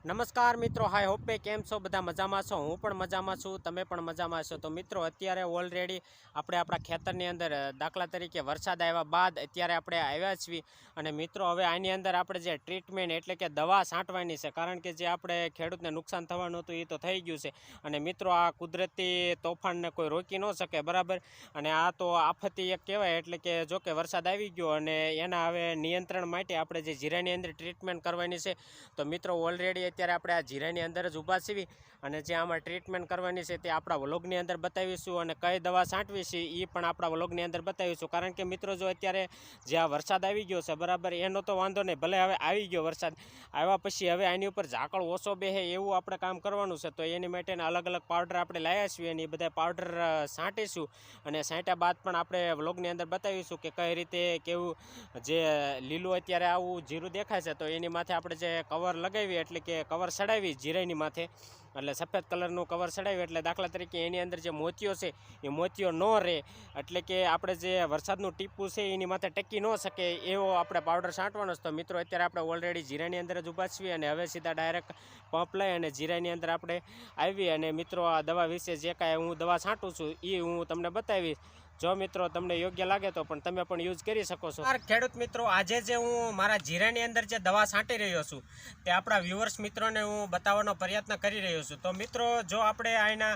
નમસ્કાર મિત્રો, હાય હોપે કેમ છો? બધા મજામાં છો? હું પણ મજામાં છું, તમે પણ મજામાં છો. તો મિત્રો અત્યારે ઓલરેડી આપણે આપણા ખેતરની અંદર દાખલા તરીકે વરસાદ આવ્યા બાદ અત્યારે આપણે આવ્યા છીએ. અને મિત્રો હવે આની અંદર આપણે જે ટ્રીટમેન્ટ એટલે કે દવા છાંટવાની છે, કારણ કે જે આપણે ખેડૂતને નુકસાન થવાનું હતું એ તો થઈ ગયું છે. અને મિત્રો આ કુદરતી તોફાનને કોઈ રોકી ન શકે, બરાબર. અને આ તો આફતી એક કહેવાય, એટલે કે જો કે વરસાદ આવી ગયો અને એના હવે નિયંત્રણ માટે આપણે જે જીરાની અંદર ટ્રીટમેન્ટ કરવાની છે. તો મિત્રો ઓલરેડી અત્યારે આપણે આ જીરાની અંદર જ ઊભા છીએ અને જે આમાં ટ્રીટમેન્ટ કરવાની છે તે આપણા વ્લોગની અંદર બતાવીશું, અને કઈ દવા છાંટવી છે એ પણ આપણા વ્લોગની અંદર બતાવીશું. કારણ કે મિત્રો જો અત્યારે જે આ વરસાદ આવી ગયો છે, બરાબર, એનો તો વાંધો નહીં, ભલે હવે આવી ગયો વરસાદ, આવ્યા પછી હવે આની ઉપર ઝાકળ ઓછો બેસે એવું આપણે કામ કરવાનું છે. તો એની માટેના અલગ અલગ પાવડર આપણે લાવ્યા છીએ અને એ બધા પાવડર છાંટીશું. અને છાંટ્યા બાદ પણ આપણે વ્લોગની અંદર બતાવીશું કે કઈ રીતે કેવું જે લીલું અત્યારે આવું જીરું દેખાય છે, તો એની માથે આપણે જે કવર લગાવીએ એટલે કે કવર ચડાવી જીરાની માથે, એટલે સફેદ કલરનું કવર ચડાવી એટલે દાખલા તરીકે એની અંદર જે મોતીઓ છે એ મોતીઓ ન રહે, એટલે કે આપણે જે વરસાદનું ટીપું છે એની માથે ટકી ન શકે એવો આપણે પાવડર છાંટવાનો છે. તો મિત્રો અત્યારે આપણે ઓલરેડી જીરાની અંદર જ ઊભા છીએ અને હવે સીધા ડાયરેક્ટ પંપ લઈ અને જીરાની અંદર આપણે આવી અને મિત્રો આ દવા વિશે જે કાંઈ હું દવા છાંટું છું એ હું તમને બતાવીશ. જો મિત્રો તમને યોગ્ય લાગે તો પણ તમે પણ યુઝ કરી શકો છો. ખેડૂત મિત્રો, આજે જે હું મારા જીરાની અંદર જે દવા છાંટી રહ્યો છું તે આપણા વ્યુઅર્સ મિત્રોને હું બતાવવાનો પ્રયત્ન કરી રહ્યો છું. તો મિત્રો જો આપણે આના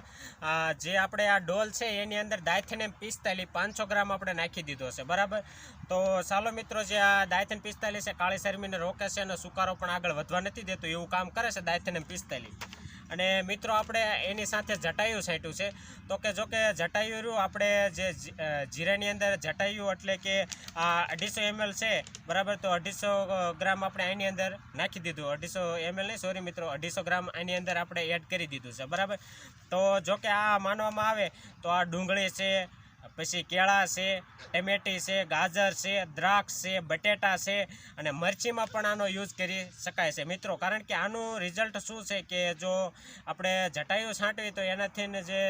જે આપણે આ ડોલ છે એની અંદર ડાયથેનેમ 45 500 ગ્રામ આપણે નાખી દીધો છે, બરાબર. તો ચાલો મિત્રો, જે આ ડાયથેન 45 છે કાળી શરમીને રોકે છે અને સુકારો પણ આગળ વધવા નથી દેતો એવું કામ કરે છે ડાયથેનેમ 45. અને મિત્રો આપણે એની સાથે જટાયું છાંટ્યું છે. તો કે જો કે જટાયું રહ્યું આપણે જે જીરાની અંદર જટાયું એટલે કે આ 250 ml છે, બરાબર. તો 250 ગ્રામ આપણે આની અંદર નાખી દીધું. 250 ml નહીં, સોરી મિત્રો, 250 ગ્રામ આની અંદર આપણે એડ કરી દીધું છે, બરાબર. તો જો કે આ માનવામાં આવે તો આ ડુંગળી છે, પછી કેળા છે, ટમેટી છે, ગાજર છે, દ્રાક્ષ છે, બટેટા છે અને મરચીમાં પણ આનો યુઝ કરી શકાય છે મિત્રો. કારણ કે આનું રિઝલ્ટ શું છે કે જો આપણે જટાયું છાંટવી તો એનાથી જે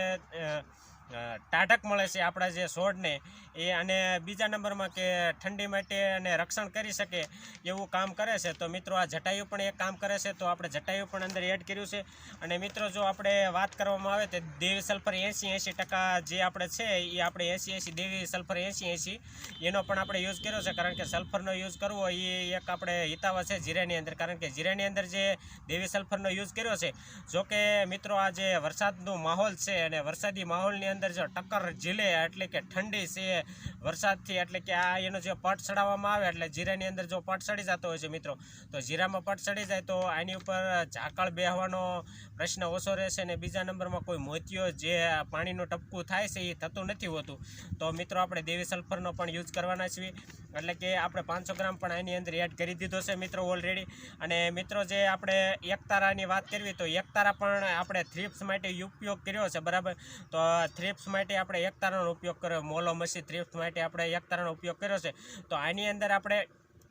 ટાઢક મળે છે આપણા જે છોડને એ, અને બીજા નંબરમાં કે ઠંડી માટે અને રક્ષણ કરી શકે એવું કામ કરે છે. તો મિત્રો આ જટાયું પણ એક કામ કરે છે, તો આપણે જટાયું પણ અંદર એડ કર્યું છે. અને મિત્રો જો આપણે વાત કરવામાં આવે તો દેવી સલ્ફર 80% જે આપણે છે એ આપણે 80 દેવી સલ્ફર 80 એનો પણ આપણે યુઝ કર્યો છે. કારણ કે સલ્ફરનો યુઝ કરવો એ એક આપણે હિતાવ છે જીરાની અંદર, કારણ કે જીરાની અંદર જે દેવી સલ્ફરનો યુઝ કર્યો છે. જો કે મિત્રો આ જે વરસાદનો માહોલ છે અને વરસાદી માહોલની અંદર જો ટક્કર ઝીલે એટલે કે ઠંડી છે વરસાદથી, એટલે કે આ એનો જે પટ ચડાવવામાં આવે એટલે જીરાની અંદર જો પટ ચડી જતો હોય છે મિત્રો, તો જીરામાં પટ ચડી જાય તો આની ઉપર ઝાકળ બેહવાનો પ્રશ્ન ઓછો રહેશે. અને બીજા નંબરમાં કોઈ મોતીઓ જે પાણીનું ટપકું થાય છે એ થતું નથી હોતું. તો મિત્રો આપણે દેવી સલ્ફરનો પણ યુઝ કરવાના છીએ, એટલે કે આપણે 500 ગ્રામ પણ આની અંદર એડ કરી દીધો છે મિત્રો ઓલરેડી. અને મિત્રો જે આપણે એકતારાની વાત કરવી તો એકતારા પણ આપણે થ્રિપ્સ માટે ઉપયોગ કર્યો છે, બરાબર. તો થ્રિપ્સ માટે આપણે એકતારાનો ઉપયોગ કર્યો, મોલો મસી થ્રિપ્સ માટે આપણે એકતારાનો ઉપયોગ કર્યો છે. તો આની અંદર આપણે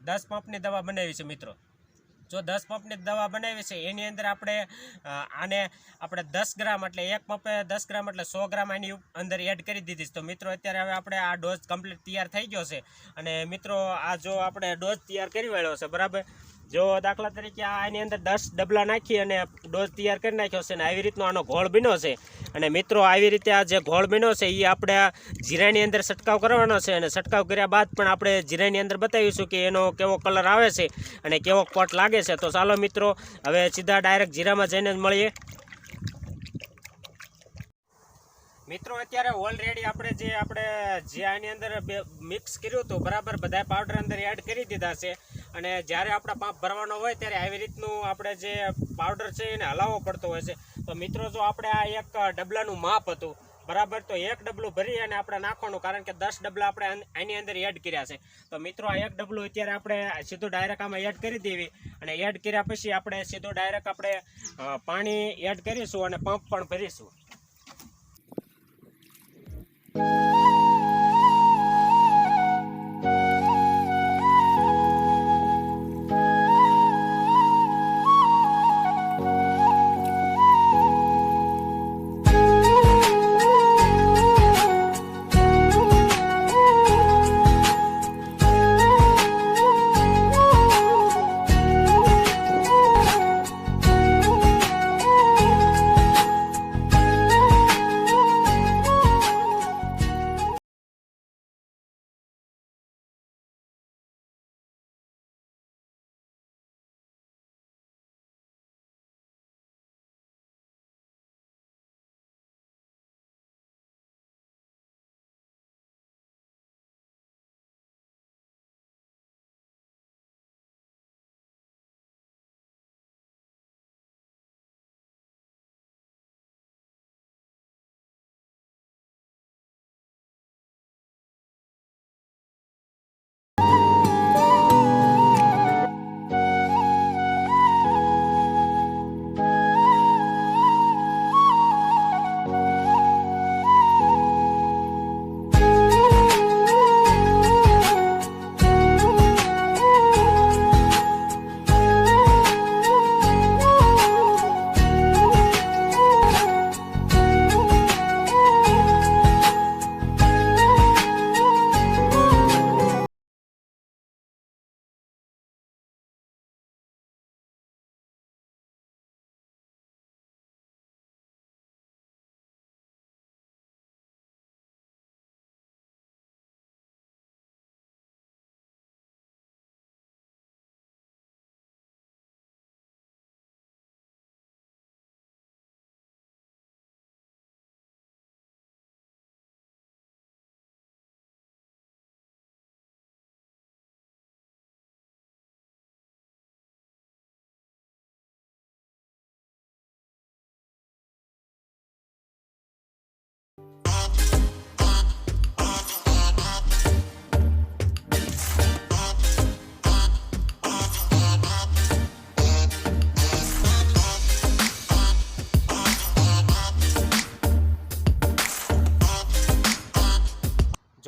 10 પંપની દવા બનાવી છે મિત્રો. જો 10 પંપની દવા બનાવી છે એની અંદર આપણે આને આપણે 10 ગ્રામ એટલે એક પંપે 10 ગ્રામ એટલે 100 ગ્રામ આની અંદર એડ કરી દીધી. તો મિત્રો અત્યારે હવે આપણે આ ડોઝ કમ્પ્લીટ તૈયાર થઈ ગયો છે. અને મિત્રો આ જો આપણે ડોઝ તૈયાર કરી વાળ્યો છે, બરાબર. જો દાખલા તરીકે આની અંદર 10 ડબલા નાખી અને ડોઝ તૈયાર કરી નાખ્યો છે અને આવી રીતનો આનો ઘોળ બન્યો છે. અને મિત્રો આવી રીતે આ જે ઘોળ બન્યો છે એ આપણે જીરાની અંદર છંટકાવ કરવાનો છે. અને છંટકાવ કર્યા બાદ પણ આપણે જીરાની અંદર બતાવીશું કે એનો કેવો કલર આવે છે અને કેવો પટ લાગે છે. તો ચાલો મિત્રો હવે સીધા ડાયરેક્ટ જીરામાં જઈને જ મળીએ. મિત્રો અત્યારે ઓલરેડી આપણે જે આની અંદર મિક્સ કર્યું હતું, બરાબર, બધા પાવડર અંદર એડ કરી દીધા છે. અને જ્યારે આપણે પંપ ભરવાનો હોય ત્યારે આવી રીતનું આપણે જે પાવડર છે એને હલાવવો પડતો હોય છે. તો મિત્રો જો આપણે આ એક ડબલાનું માપ હતું, બરાબર, તો એક ડબલું ભરી અને આપણે નાખવાનું, કારણ કે 10 ડબલા આપણે આની અંદર એડ કર્યા છે. તો મિત્રો આ એક ડબલું અત્યારે આપણે સીધું ડાયરેક્ટ આમાં એડ કરી દેવી. અને એડ કર્યા પછી આપણે સીધું ડાયરેક્ટ આપણે પાણી એડ કરીશું અને પંપ પણ ભરીશું.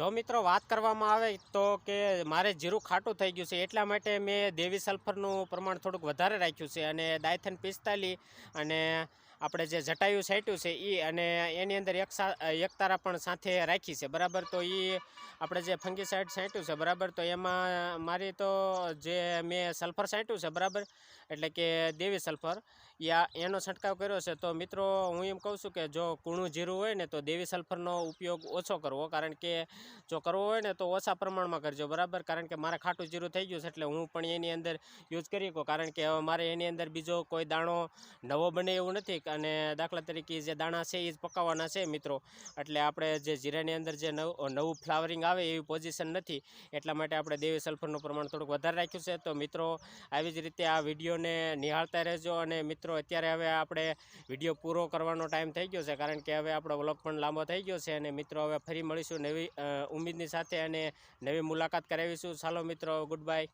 જો મિત્રો વાત કરવામાં આવે તો કે મારે જીરું ખાટું થઈ ગયું છે એટલા માટે મેં દેવી સલ્ફરનું પ્રમાણ થોડુંક વધારે રાખ્યું છે અને ડાયથન 45 અને આપણે જે જટાયુ સાંટ્યું છે એ અને એની અંદર એક તારા પણ સાથે રાખી છે બરાબર. તો એ આપણે જે ફંગીસાઇડ સાંટ્યું છે બરાબર, તો એમાં મારી તો જે મેં સલ્ફર સાંટ્યું છે બરાબર, એટલે કે દેવી સલ્ફર એનો છંટકાવ કર્યો છે. તો મિત્રો હું એમ કહું છું કે જો કૂણું જીરું હોય ને તો દેવી સલ્ફરનો ઉપયોગ ઓછો કરવો, કારણ કે જો કરવો હોય ને તો ઓછા પ્રમાણમાં કરજો બરાબર, કારણ કે મારે ખાટું જીરું થઈ ગયું છે એટલે હું પણ એની અંદર યુઝ કરી શકું, કારણ કે હવે મારે એની અંદર બીજો કોઈ દાણો નવો બને એવું નથી. અને દાખલા તરીકે જે દાણા છે એ જ પકાવવાના છે મિત્રો, એટલે આપણે જે જીરાની અંદર જે નવું ફ્લાવરિંગ આવે એવી પોઝિશન નથી, એટલા માટે આપણે દેવી સલ્ફરનું પ્રમાણ થોડુંક વધારે રાખ્યું છે. તો મિત્રો આવી જ રીતે આ વિડીયોને નિહાળતા રહેજો. અને મિત્રો અત્યારે હવે આપણે વિડીયો પૂરો કરવાનો ટાઈમ થઈ ગયો છે, કારણ કે હવે આપણો વ્લોગ પણ લાંબો થઈ ગયો છે. અને મિત્રો હવે ફરી મળીશું નવી ઉમ્મીદની સાથે અને નવી મુલાકાત કરાવીશું. ચાલો મિત્રો, ગુડ બાય.